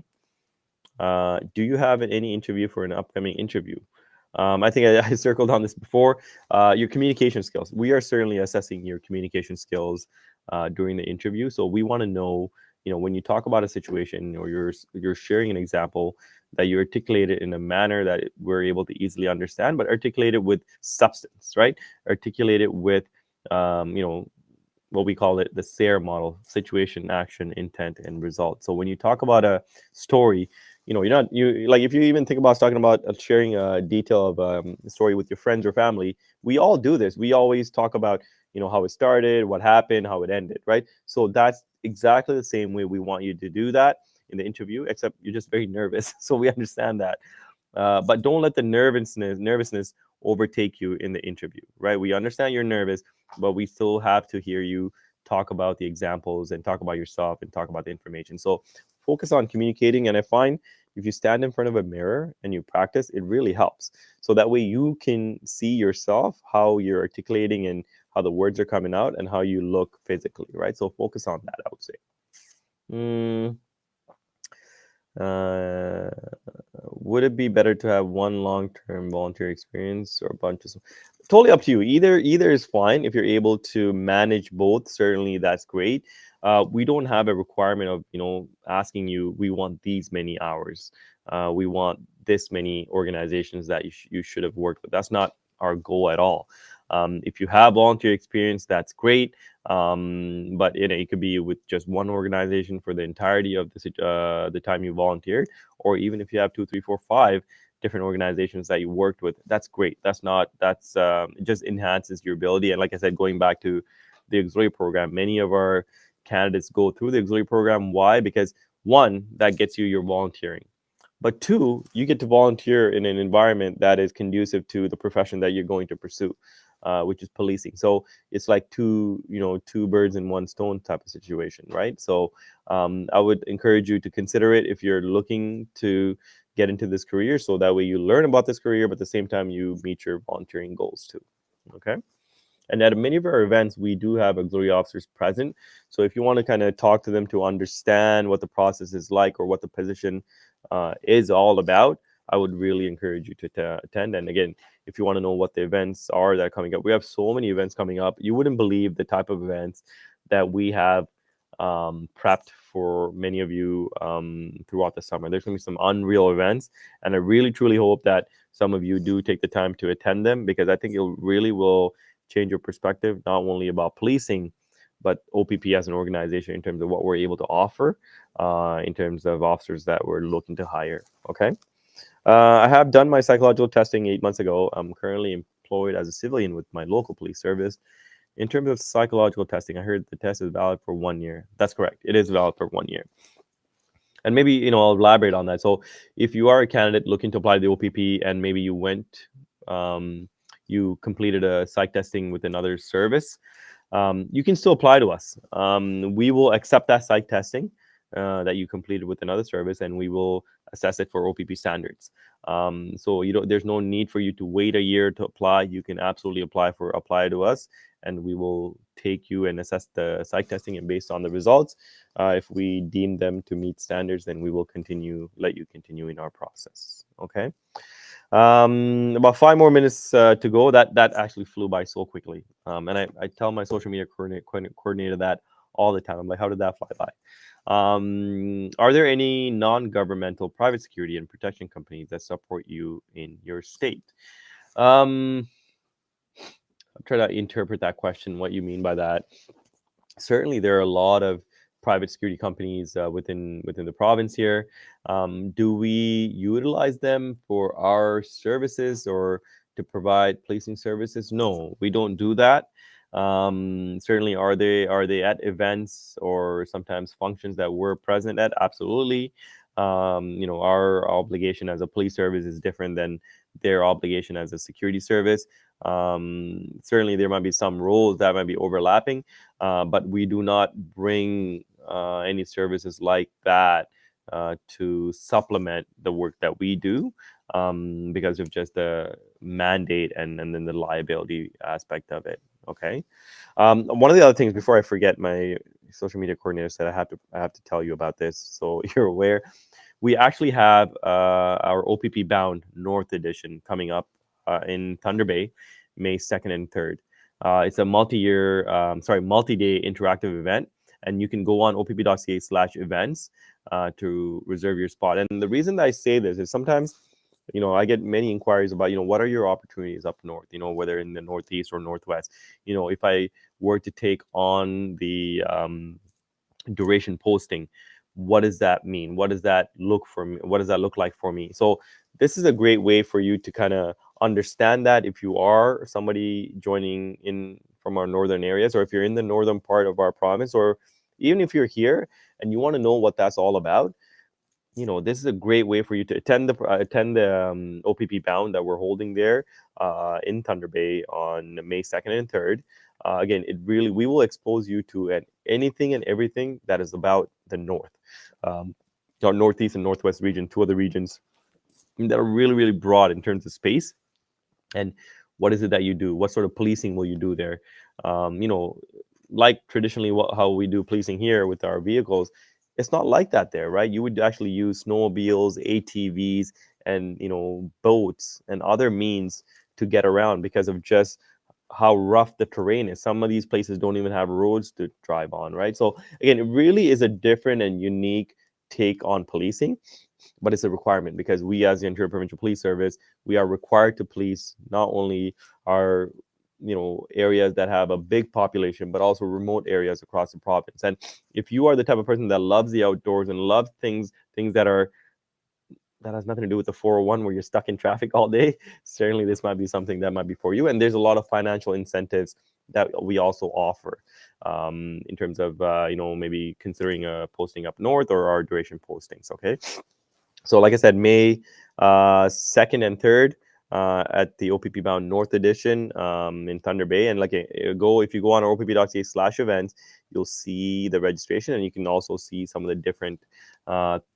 Do you have any interview for an upcoming interview? I think I circled on this before. Your communication skills. We are certainly assessing your communication skills during the interview. So we want to know, when you talk about a situation or you're sharing an example, that you articulate it in a manner that we're able to easily understand, but articulate it with substance, right? Articulate it with, what we call it the SARE model: situation, action, intent, and result. So when you talk about a story, you're not like, if you even think about talking about sharing a detail of a story with your friends or family, we all do this. We always talk about how it started, what happened, how it ended, right? So that's exactly the same way we want you to do that in the interview, except you're just very nervous. So we understand that, but don't let the nervousness overtake you in the interview, right? We understand you're nervous, but we still have to hear you talk about the examples and talk about yourself and talk about the information. So focus on communicating. And I find if you stand in front of a mirror and you practice, it really helps. So that way you can see yourself, how you're articulating and how the words are coming out and how you look physically, right? So focus on that, I would say. Uh, would it be better to have one long-term volunteer experience or a bunch of totally up to you. Either is fine. If you're able to manage both, certainly that's great. We don't have a requirement of asking you we want these many hours. We want this many organizations that you should have worked with. That's not our goal at all. If you have volunteer experience, that's great. But it could be with just one organization for the entirety of the time you volunteered, or even if you have two, three, four, five different organizations that you worked with, that's great. It just enhances your ability. And like I said, going back to the auxiliary program, many of our candidates go through the auxiliary program. Why? Because one, that gets you your volunteering, but two, you get to volunteer in an environment that is conducive to the profession that you're going to pursue, which is policing. So it's like two birds in one stone type of situation, right? So I would encourage you to consider it if you're looking to get into this career, so that way you learn about this career, but at the same time you meet your volunteering goals too. Okay. And at many of our events, we do have auxiliary officers present. So if you want to kind of talk to them to understand what the process is like or what the position is all about, I would really encourage you to attend. And again, if you want to know what the events are that are coming up, we have so many events coming up. You wouldn't believe the type of events that we have prepped for many of you throughout the summer. There's going to be some unreal events, and I really truly hope that some of you do take the time to attend them, because I think it really will change your perspective, not only about policing, but OPP as an organization in terms of what we're able to offer in terms of officers that we're looking to hire. Okay. I have done my psychological testing 8 months ago. I'm currently employed as a civilian with my local police service. In terms of psychological testing, I heard the test is valid for 1 year. That's correct. It is valid for 1 year. And maybe, I'll elaborate on that. So if you are a candidate looking to apply to the OPP and maybe you completed a psych testing with another service, you can still apply to us. We will accept that psych testing that you completed with another service, and we will assess it for OPP standards. So there's no need for you to wait a year to apply. You can absolutely apply to us, and we will take you and assess the psych testing. And based on the results, if we deem them to meet standards, then we will let you continue in our process. Okay. About 5 more minutes to go. That actually flew by so quickly. And I tell my social media coordinator that all the time. I'm like, how did that fly by? Are there any non-governmental private security and protection companies that support you in your state? I'm trying to interpret that question, what you mean by that. Certainly, there are a lot of private security companies within the province here. Do we utilize them for our services or to provide policing services? No, we don't do that. Certainly, are they at events or sometimes functions that we're present at? Absolutely. Our obligation as a police service is different than their obligation as a security service. Certainly, there might be some roles that might be overlapping, but we do not bring any services like that to supplement the work that we do, because of just the mandate and then the liability aspect of it. Okay. One of the other things, before I forget, my social media coordinator said I have to tell you about this, so you're aware. We actually have our OPP Bound North Edition coming up in Thunder Bay, May 2nd and 3rd. It's a multi-day interactive event, and you can go on opp.ca/events to reserve your spot. And the reason that I say this is sometimes, I get many inquiries about, what are your opportunities up north, whether in the Northeast or Northwest. If I were to take on the duration posting, what does that mean? What does that look for me? What does that look like for me? So this is a great way for you to kind of understand that if you are somebody joining in from our northern areas, or if you're in the northern part of our province, or even if you're here and you want to know what that's all about, this is a great way for you to attend the OPP Bound that we're holding there in Thunder Bay on May 2nd and 3rd. Again, we will expose you to anything and everything that is about the North, our Northeast and Northwest region, two other regions that are really, really broad in terms of space. And what is it that you do? What sort of policing will you do there? Like traditionally how we do policing here with our vehicles, It's not like that there, right? You would actually use snowmobiles, ATVs, and boats and other means to get around because of just how rough the terrain is. Some of these places don't even have roads to drive on, right? So again, it really is a different and unique take on policing, but it's a requirement because we, as the Ontario Provincial Police Service, we are required to police not only our areas that have a big population, but also remote areas across the province. And if you are the type of person that loves the outdoors and loves things that has nothing to do with the 401 where you're stuck in traffic all day, certainly this might be something that might be for you. And there's a lot of financial incentives that we also offer in terms of maybe considering posting up north or our duration postings. Okay, so like I said, May 2nd and 3rd at the OPP Bound North Edition in Thunder Bay. And if you go on opp.ca/events, you'll see the registration, and you can also see some of the different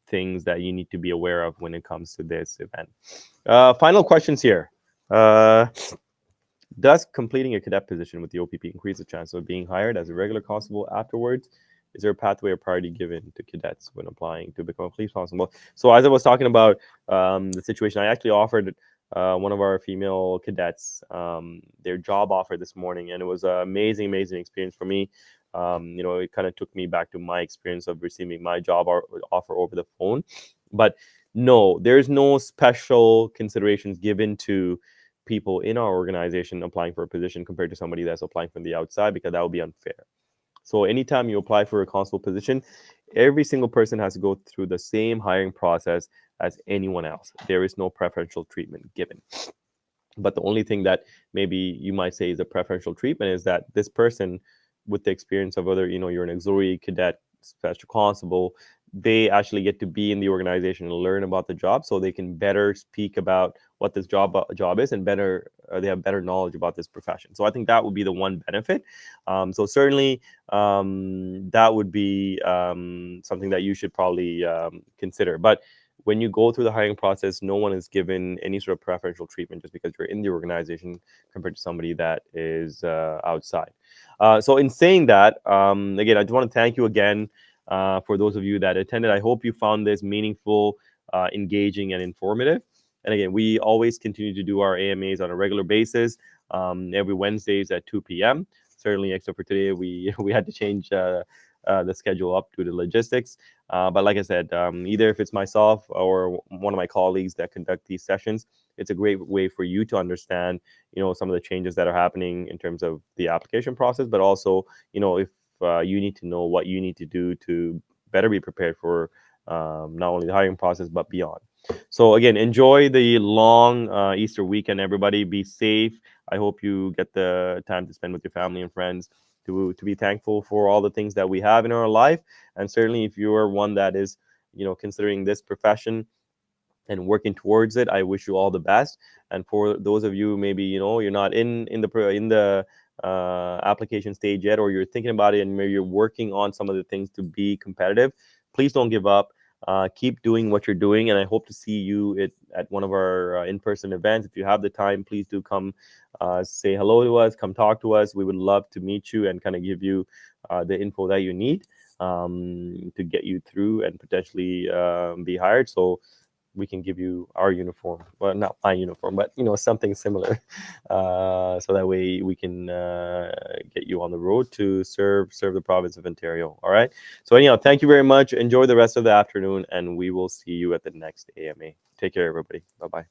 things that you need to be aware of when it comes to this event. Final questions here. Does completing a cadet position with the OPP increase the chance of being hired as a regular constable afterwards? Is there a pathway or priority given to cadets when applying to become a police constable? So as I was talking about the situation, I actually offered one of our female cadets their job offer this morning, and it was an amazing experience for me. It kind of took me back to my experience of receiving my job offer over the phone. But no, there's no special considerations given to people in our organization applying for a position compared to somebody that's applying from the outside, because that would be unfair. So anytime you apply for a constable position, every single person has to go through the same hiring process as anyone else. There is no preferential treatment given. But the only thing that maybe you might say is a preferential treatment is that this person, with the experience of whether you're an auxiliary cadet, special constable, they actually get to be in the organization and learn about the job, so they can better speak about what this job is, and they have better knowledge about this profession. So I think that would be the one benefit. So certainly that would be something that you should probably consider. But when you go through the hiring process, no one is given any sort of preferential treatment just because you're in the organization compared to somebody that is outside. So in saying that, again, I just want to thank you again for those of you that attended. I hope you found this meaningful, engaging, and informative. And again, we always continue to do our AMAs on a regular basis, every Wednesdays at 2 p.m. Certainly, except for today, we had to change the schedule up due to logistics. But like I said, either if it's myself or one of my colleagues that conduct these sessions, it's a great way for you to understand, some of the changes that are happening in terms of the application process, but also, if you need to know what you need to do to better be prepared for not only the hiring process, but beyond. So again, enjoy the long Easter weekend, everybody. Be safe. I hope you get the time to spend with your family and friends, to be thankful for all the things that we have in our life. And certainly if you are one that is, considering this profession and working towards it, I wish you all the best. And for those of you, maybe you're not in the application stage yet, or you're thinking about it and maybe you're working on some of the things to be competitive, please don't give up. Keep doing what you're doing, and I hope to see you at one of our in-person events. If you have the time, please do come say hello to us, come talk to us. We would love to meet you and kind of give you the info that you need to get you through and potentially be hired. So we can give you our uniform. Well, not my uniform, but something similar, so that way we can get you on the road to serve the province of Ontario. All right. So anyhow, thank you very much. Enjoy the rest of the afternoon, and we will see you at the next AMA. Take care, everybody. Bye bye.